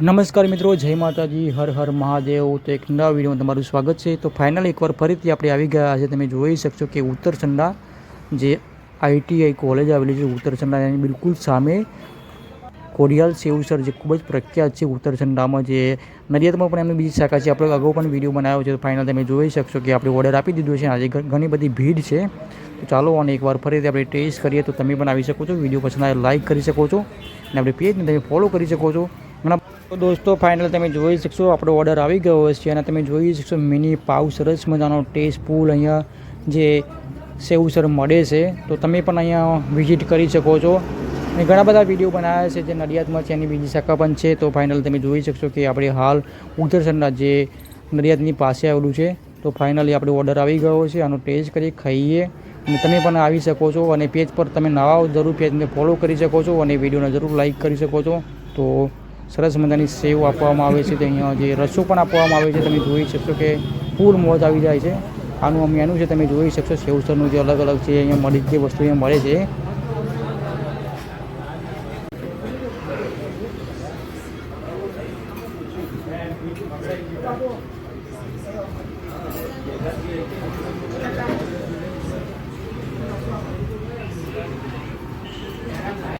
નમસ્કાર મિત્રો, જય માતાજી, હર હર મહાદેવ। તો એક નવા વિડીયોમાં તમારું સ્વાગત છે। તો ફાઇનલ એકવાર ફરીથી આપણે આવી ગયા છે। તમે જોઈ શકશો કે ઉત્તરસંડા જે ITI કોલેજ આવેલી છે ઉત્તરસંડા એની બિલકુલ સામે કોડિયાલ સેવસર જે ખૂબ જ પ્રખ્યાત છે ઉત્તરસંડામાં, જે નડિયાદમાં પણ એમની બીજી શાખા છે। આપણે અગાઉ પણ વિડીયો બનાવ્યો છે। તો ફાઇનલ તમે જોઈ શકશો કે આપણે ઓર્ડર આપી દીધો છે। આજે ઘણી બધી ભીડ છે, તો ચાલો અને એકવાર ફરીથી આપણે ટેસ્ટ કરીએ। તો તમે પણ આવી શકો છો, વિડીયો પસંદ આવે લાઇક કરી શકો છો અને આપણે પેજને તમે ફોલો કરી શકો છો। તો દોસ્તો ફાઇનલ તમે જોઈ શકશો આપણો ઓર્ડર આવી ગયો છે અને તમે જોઈ શકશો મિની પાવ સરસ મજાનો ટેસ્ટફુલ અહીંયા જે સેવસર મળે છે। તો તમે પણ અહીંયા વિઝિટ કરી શકો છો અને ઘણા બધા વિડીયો બનાવ્યા છે જે નડિયાદમાં છે, એની બીજી શાખા પણ છે। તો ફાઇનલ તમે જોઈ શકશો કે આપણે હાલ ઉત્તરસંડા જે નડિયાદની પાસે આવેલું છે। તો ફાઇનલી આપણે ઓર્ડર આવી ગયો છે, આનો ટેસ્ટ કરી ખાઈએ અને તમે પણ આવી શકો છો અને પેજ પર તમે નવા જરૂર પેજને ફોલો કરી શકો છો અને વિડીયોને જરૂર લાઇક કરી શકો છો। તો સરસ મજાની સેવ આપવામાં આવે છે, તો અહીંયા જે રસો પણ આપવામાં આવે છે। તમે જોઈ શકશો કે ફૂલ મોજ આવી જાય છે। આનું મેનુ છે, તમે જોઈ શકશો સેવસરનું જે અલગ અલગ છે અહીંયા મળી જે વસ્તુ અહીંયા મળે છે।